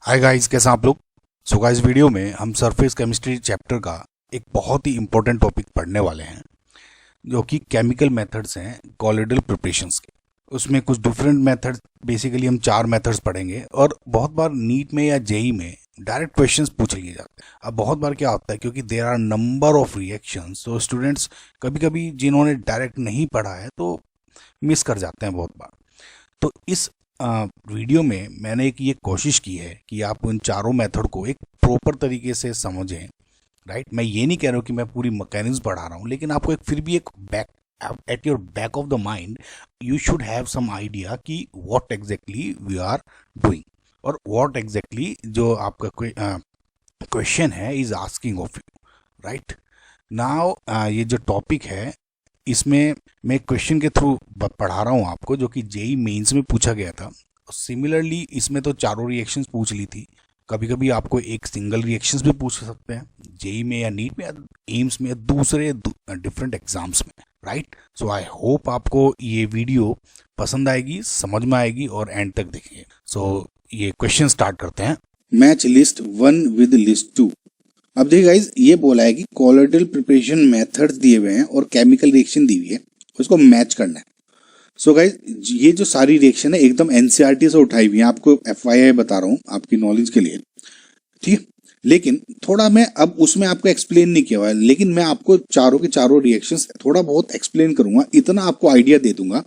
Hi guys, कैसे हैं आप लोग। सो गाइस, वीडियो में हम सरफेस केमिस्ट्री चैप्टर का एक बहुत ही इंपॉर्टेंट टॉपिक पढ़ने वाले हैं, जो कि केमिकल मेथड्स हैं कॉलोइडल प्रिपरेशंस के। उसमें कुछ डिफरेंट मेथड्स, बेसिकली हम 4 मेथड्स पढ़ेंगे। और बहुत बार नीट में या जेई में डायरेक्ट क्वेश्चंस पूछ लिए जाते हैं। अब बहुत बार क्या होता है, क्योंकि there are number of reactions, तो स्टूडेंट्स कभी कभी जिन्होंने डायरेक्ट नहीं पढ़ा है तो मिस कर जाते हैं बहुत बार। तो इस वीडियो में मैंने एक ये कोशिश की है कि आप उन चारों मेथड को एक प्रॉपर तरीके से समझें। राइट, मैं ये नहीं कह रहा हूँ कि मैं पूरी मैकेनिज्म पढ़ा रहा हूँ, लेकिन आपको एक फिर भी एक back at your back of the mind you should have some idea कि what exactly we are doing, और व्हाट एग्जैक्टली जो आपका क्वेश्चन है is asking of you. Right now, ये जो टॉपिक है इसमें मैं क्वेश्चन के थ्रू पढ़ा रहा हूँ आपको, जो कि जेई मेंस में पूछा गया था। सिमिलरली इसमें तो चारों रिएक्शंस पूछ ली थी। कभी कभी आपको एक सिंगल रिएक्शंस भी पूछ सकते हैं जेई में या नीट में या एम्स में या दूसरे डिफरेंट एग्जाम्स में। राइट, सो आई होप आपको ये वीडियो पसंद आएगी, समझ में आएगी और एंड तक देखेंगे। सो ये क्वेश्चन स्टार्ट करते हैं। Match list 1 with list 2। अब देखिए गाइस, ये बोला है कि कॉलोइडल प्रिपरेशन मेथड्स दिए हुए हैं और केमिकल रिएक्शन दी हुई है, उसको मैच करना है। सो गाइस, ये जो सारी रिएक्शन है एकदम एनसीईआरटी से उठाई हुई है, आपको एफवाईआई बता रहा हूँ आपकी नॉलेज के लिए, ठीक है। लेकिन थोड़ा मैं अब उसमें आपको एक्सप्लेन नहीं किया हुआ है, लेकिन मैं आपको चारों के चारों रिएक्शंस थोड़ा बहुत एक्सप्लेन करूंगा। इतना आपको आइडिया दे दूंगा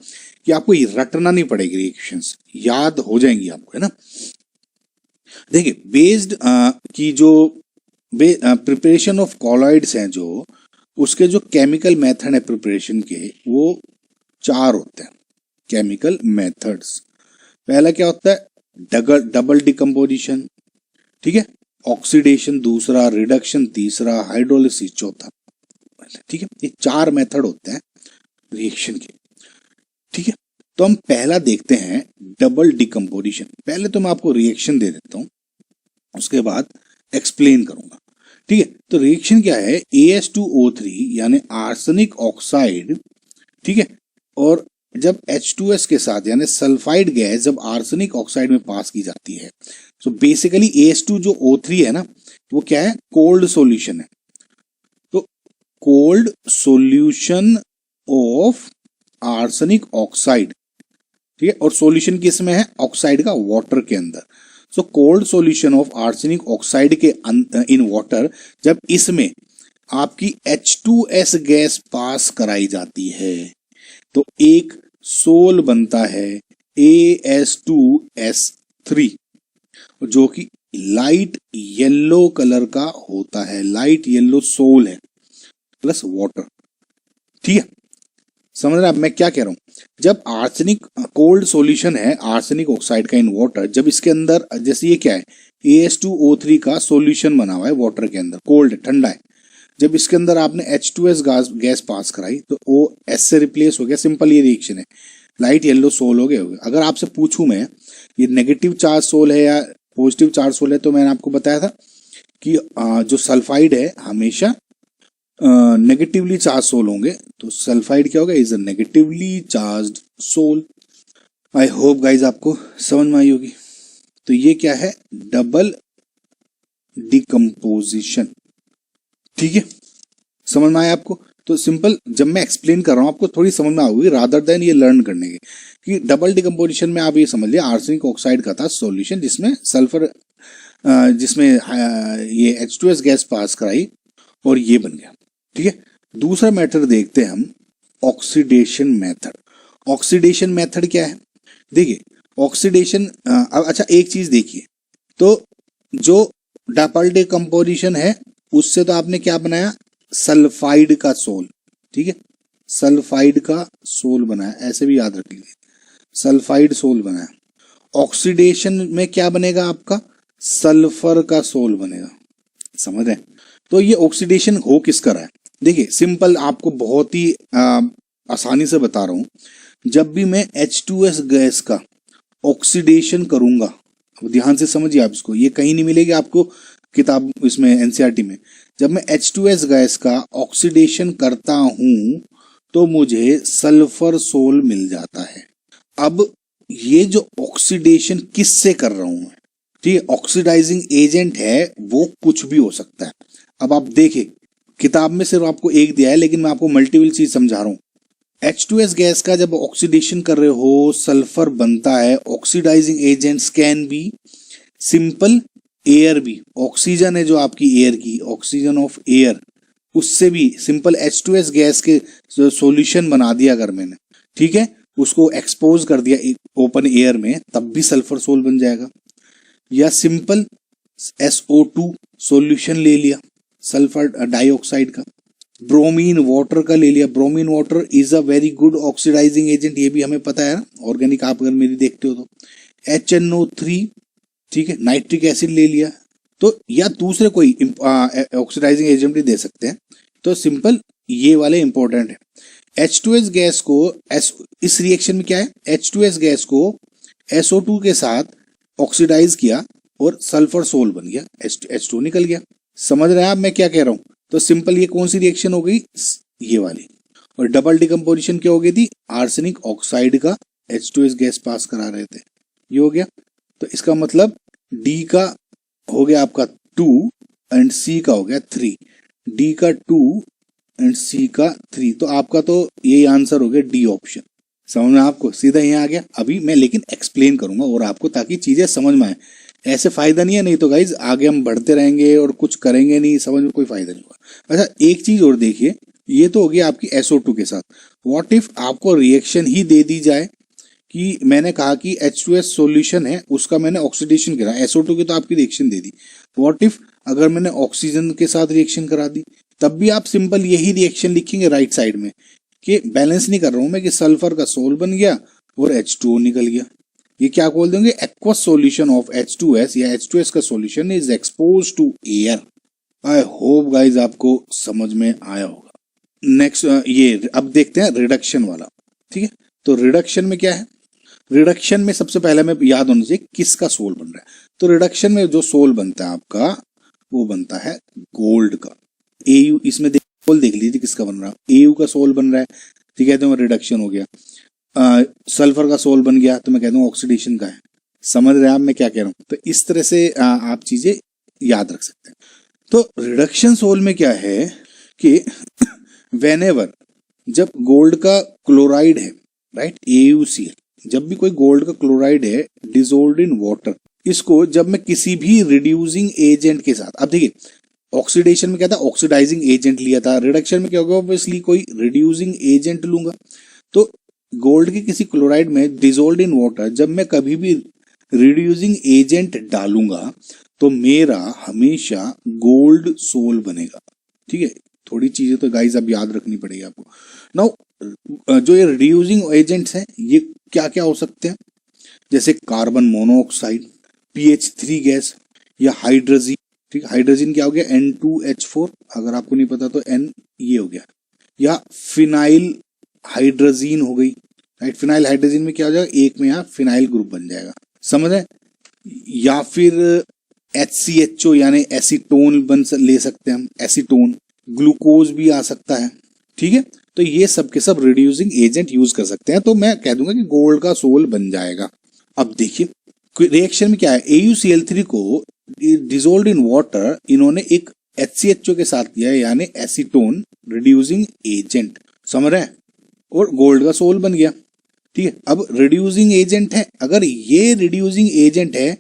कि आपको रटना नहीं पड़ेगी, रिएक्शंस याद हो जाएंगी आपको, है ना। देखिए, बेस्ड की जो प्रिपरेशन ऑफ कॉलॉइड्स हैं, जो उसके जो केमिकल मेथड है प्रिपरेशन के, वो 4 होते हैं केमिकल मेथड्स। पहला क्या होता है, डबल डिकम्पोजिशन, ठीक है, ऑक्सीडेशन दूसरा, रिडक्शन तीसरा, हाइड्रोलिसिस चौथा, ठीक है। ये 4 मेथड होते हैं रिएक्शन के, ठीक है। तो हम पहला देखते हैं डबल डिकम्पोजिशन। पहले तो मैं आपको रिएक्शन दे देता हूं, उसके बाद एक्सप्लेन करूंगा, ठीक है। तो रिएक्शन क्या है, AS2O3 यानी आर्सेनिक ऑक्साइड, ठीक है, और जब H2S के साथ यानी सल्फाइड गैस जब आर्सेनिक ऑक्साइड में पास की जाती है, तो बेसिकली AS2 जो O3 है ना, वो क्या है, कोल्ड सॉल्यूशन है। तो cold solution of arsenic oxide, ठीक है, और सॉल्यूशन किस में है, ऑक्साइड का वाटर के अंदर। So cold solution of arsenic oxide के इन वाटर, जब इसमें आपकी H2S गैस पास कराई जाती है तो एक सोल बनता है AS2S3, जो कि लाइट येलो कलर का होता है, लाइट येलो सोल है प्लस वाटर, ठीक है। समझ रहे हैं मैं क्या कह रहा हूं। जब आर्सेनिक कोल्ड सॉल्यूशन है आर्सेनिक ऑक्साइड का इन वाटर, जब इसके अंदर जैसे ये क्या है, AS2O3 का सॉल्यूशन बना हुआ है वाटर के अंदर, कोल्ड है, ठंडा है। जब इसके अंदर आपने H2S गैस पास कराई तो OS से रिप्लेस हो गया, सिंपल ये रिएक्शन है, लाइट येलो सोल हो गए। अगर आपसे पूछूं मैं ये नेगेटिव चार्ज सोल है या पॉजिटिव चार्ज सोल है, तो मैंने आपको बताया था कि जो सल्फाइड है हमेशा नेगेटिवली चार्ज सोल होंगे, तो सल्फाइड क्या होगा, is a negatively charged sol. I hope guys आपको समझ में आई होगी। तो ये क्या है, डबल डिकम्पोजिशन, ठीक है, समझ में आया आपको। तो सिंपल, जब मैं एक्सप्लेन कर रहा हूं आपको थोड़ी समझ में आएगी रादर देन ये लर्न करने के, कि डबल डिकम्पोजिशन में आप ये समझ लिया आर्सेनिक ऑक्साइड का था सॉल्यूशन, जिसमें सल्फर जिसमें ये H2S गैस पास कराई और ये बन गया, ठीक है। दूसरा मेथड देखते हैं हम, ऑक्सीडेशन मेथड। ऑक्सीडेशन मेथड क्या है, देखिए ऑक्सीडेशन, अच्छा एक चीज देखिए, तो जो डबल डिकम्पोजिशन है उससे तो आपने क्या बनाया, सल्फाइड का सोल, ठीक है, सल्फाइड का सोल बनाया, ऐसे भी याद रख लीजिए, सल्फाइड सोल बनाया। ऑक्सीडेशन में क्या बनेगा आपका, सल्फर का सोल बनेगा, समझ रहे हैं। तो ये ऑक्सीडेशन हो किसका रहा है, देखिए सिंपल, आपको बहुत ही आसानी से बता रहा हूं। जब भी मैं H2S गैस का ऑक्सीडेशन करूंगा, अब ध्यान से समझिए आप इसको, ये कहीं नहीं मिलेगी आपको किताब इसमें एनसीईआरटी में। जब मैं H2S गैस का ऑक्सीडेशन करता हूं तो मुझे सल्फर सोल मिल जाता है। अब ये जो ऑक्सीडेशन किससे कर रहा हूं मैं, ठीक है, ऑक्सीडाइजिंग एजेंट है वो कुछ भी हो सकता है। अब आप देखें, किताब में सिर्फ आपको एक दिया है, लेकिन मैं आपको मल्टीपल चीज समझा रहा हूं। H2S गैस का जब ऑक्सीडेशन कर रहे हो, सल्फर बनता है। Oxidising agents can be simple air भी, ऑक्सीजन है जो आपकी एयर की, ऑक्सीजन ऑफ एयर, उससे भी सिंपल H2S गैस के सॉल्यूशन बना दिया अगर मैंने, ठीक है, उसको एक्सपोज कर दिया ओपन एयर में, तब भी सल्फर सोल बन जाएगा। या सिंपल SO2 सॉल्यूशन ले लिया सल्फर डाइऑक्साइड का, ब्रोमीन वाटर का ले लिया। Bromine water is a very good oxidising agent, ये भी हमें पता है ना, ऑर्गेनिक आप अगर मेरी देखते हो तो। HNO3, ठीक है, नाइट्रिक एसिड ले लिया। तो या दूसरे कोई ऑक्सीडाइजिंग एजेंट भी दे सकते हैं। तो सिंपल ये वाले इंपॉर्टेंट है। H2S गैस को इस रिएक्शन में क्या है, H2S गैस को SO2 के साथ ऑक्सीडाइज किया और सल्फर सोल बन गया, H2 निकल गया। समझ रहे हैं आप मैं क्या कह रहा हूं? तो सिंपल ये कौन सी रिएक्शन हो गई, ये वाली। और डबल डिकम्पोजिशन क्या हो गई थी, आर्सेनिक ऑक्साइड का H2S गैस पास करा रहे थे, ये हो गया। तो इसका मतलब D का हो गया आपका 2 एंड C का हो गया 3, D का 2 एंड C का 3। तो आपका तो यही आंसर हो गया डी ऑप्शन। समझ में आपको, सीधा यहाँ आ गया। अभी मैं लेकिन एक्सप्लेन करूंगा और आपको, ताकि चीजें समझ में आए। ऐसे फायदा नहीं है, नहीं तो गाइज आगे हम बढ़ते रहेंगे और कुछ करेंगे नहीं, समझ में कोई फायदा नहीं होगा। अच्छा एक चीज और देखिए, ये तो हो गया आपकी SO2 के साथ। व्हाट इफ आपको रिएक्शन ही दे दी जाए कि मैंने कहा कि H2S सॉल्यूशन है, उसका मैंने ऑक्सीडेशन करा, SO2 की तो आपकी reaction they the. What if अगर मैंने ऑक्सीजन के साथ रिएक्शन करा दी, तब भी आप सिंपल यही रिएक्शन लिखेंगे राइट साइड में कि बैलेंस नहीं कर रहा हूं मैं, कि सल्फर का सोल बन गया और H2O निकल गया। ये क्या बोल देंगे, एक्वस सॉल्यूशन ऑफ H2S या H2S का solution is expose to air. I hope guys आपको समझ में आया होगा। नेक्स्ट ये अब देखते हैं रिडक्शन वाला, ठीक है। तो रिडक्शन में क्या है, रिडक्शन में सबसे पहले हमें याद होना चाहिए किसका सोल बन रहा है। तो रिडक्शन में जो सोल बनता है आपका, वो बनता है गोल्ड का। AU इसमें सोल देख लीजिए किसका बन रहा है, AU का सोल बन रहा है, ठीक है, तो रिडक्शन हो गया। सल्फर का सोल बन गया तो मैं कहता हूँ ऑक्सीडेशन का है। समझ रहे हैं आप मैं क्या कह रहा हूं? तो इस तरह से आप चीजें याद रख सकते हैं। तो रिडक्शन सोल में क्या है कि वेनेवर, जब गोल्ड का क्लोराइड है, राइट, AuCl, जब भी कोई गोल्ड का क्लोराइड है डिसोल्व्ड इन वाटर, इसको जब मैं किसी भी रिड्यूसिंग एजेंट के साथ, अब देखिए ऑक्सीडेशन में क्या था, ऑक्सीडाइजिंग एजेंट लिया था। रिडक्शन में क्या होगा, ऑब्वियसली कोई रिड्यूसिंग एजेंट लूंगा। तो गोल्ड के किसी क्लोराइड में डिसोल्व्ड इन वाटर, जब मैं कभी भी रिड्यूसिंग एजेंट डालूंगा तो मेरा हमेशा गोल्ड सोल बनेगा, ठीक है। थोड़ी चीजें तो गाइस अब याद रखनी पड़ेगी आपको। नाउ जो ये रिड्यूसिंग एजेंट्स हैं ये क्या क्या हो सकते हैं, जैसे कार्बन मोनोऑक्साइड, PH3 गैस, या हाइड्रोजन, ठीक है। हाइड्रोजन क्या हो गया, N2H4, अगर आपको नहीं पता तो N ये हो गया। या फिनाइल हाइड्रोजन हो गई, राइट। फिनाइल हाइड्रोजन में क्या हो जाएगा, एक में यहाँ फिनाइल ग्रुप बन जाएगा, समझ है। या फिर HCHO यानी एसीटोन ले सकते हैं हम, एसीटोन। ग्लूकोज भी आ सकता है, ठीक है। तो ये सब के सब रिड्यूसिंग एजेंट यूज कर सकते हैं। तो मैं कह दूंगा कि गोल्ड का सोल बन जाएगा। अब देखिए रिएक्शन में क्या है, AuCl3 को डिसोल्व्ड इन वाटर इन्होंने एक HCHO के साथ किया है, यानी एसीटोन रिड्यूसिंग एजेंट, समझ रहे हैं, और गोल्ड का सोल बन गया, ठीक है। अब रिड्यूसिंग एजेंट है, अगर ये रिड्यूसिंग एजेंट है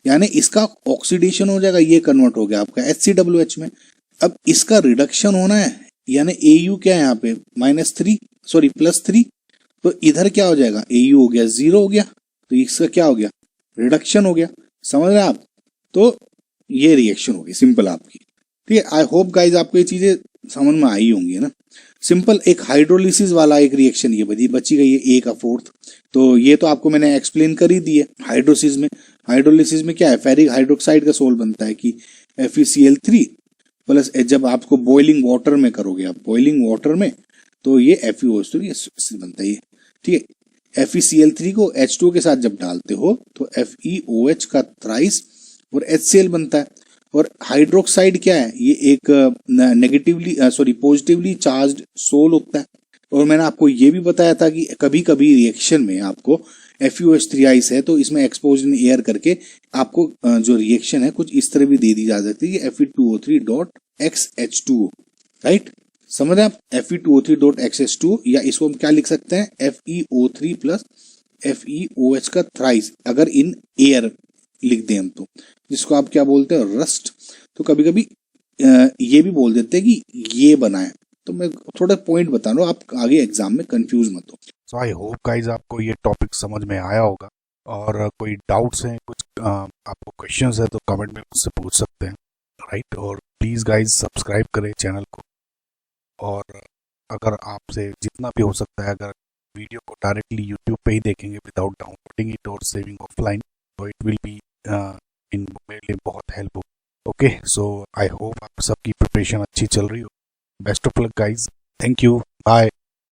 यानी इसका ऑक्सीडेशन हो जाएगा, ये कन्वर्ट हो गया आपका HCWH में। अब इसका रिडक्शन होना है, यानी AU क्या है यहाँ पे +3, तो इधर क्या हो जाएगा, AU हो गया 0 हो गया, तो इसका क्या हो गया, रिडक्शन हो गया, समझ रहे हैं आप। तो ये रिएक्शन होगी सिंपल आपकी, ठीक है। आई होप गाइज आपको ये चीजें समझ में आई होंगी ना। सिंपल एक हाइड्रोलिसिस वाला एक रिएक्शन ये बची गई है, A का 4th। तो ये तो आपको मैंने एक्सप्लेन कर ही दी है। हाइड्रोलिसिस में क्या है, फेरिक हाइड्रोक्साइड का सोल बनता है कि FeCl3 प्लस, जब आपको बॉइलिंग वाटर में करोगे आप, बॉइलिंग वाटर में, तो ये FeOH बनता है, ठीक है। FeCl3 को H2 के साथ जब डालते हो तो FeOH का थ्राइस और HCl बनता है। और हाइड्रोक्साइड क्या है, ये एक पॉजिटिवली चार्ज्ड सोल होता है। और मैंने आपको ये भी बताया था कि कभी कभी रिएक्शन में आपको FeOH3 है तो इसमें एक्सपोज इन एयर करके आपको जो रिएक्शन है कुछ इस तरह भी दे दी जा सकती है, Fe2O3.XH2O, राइट। समझ आप, Fe2O3.XH2, या इसको हम क्या लिख सकते हैं, FeO3 प्लस FeOH का थ्राइस, अगर इन एयर लिख दें हम तो, जिसको आप क्या बोलते हैं, रस्ट। तो कभी कभी ये भी बोल देते हैं कि ये बना है। तो मैं थोड़ा पॉइंट बता रहा हूँ, आप आगे एग्जाम में कंफ्यूज मत हो। सो आई होप गाइज आपको ये टॉपिक समझ में आया होगा, और कोई डाउट्स हैं, कुछ आपको क्वेश्चंस है तो कमेंट में मुझसे पूछ सकते हैं, राइट। और प्लीज़ गाइज सब्सक्राइब करें चैनल को, और अगर आपसे जितना भी हो सकता है, अगर वीडियो को डायरेक्टली यूट्यूब पे ही देखेंगे विदाउट डाउनलोडिंग इट और सेविंग ऑफलाइन, तो इट विल बी इन मेरे लिए बहुत हेल्प हो। ओके, सो आई होप आप सबकी प्रिपरेशन अच्छी चल रही हो। Best of luck guys, thank you, bye.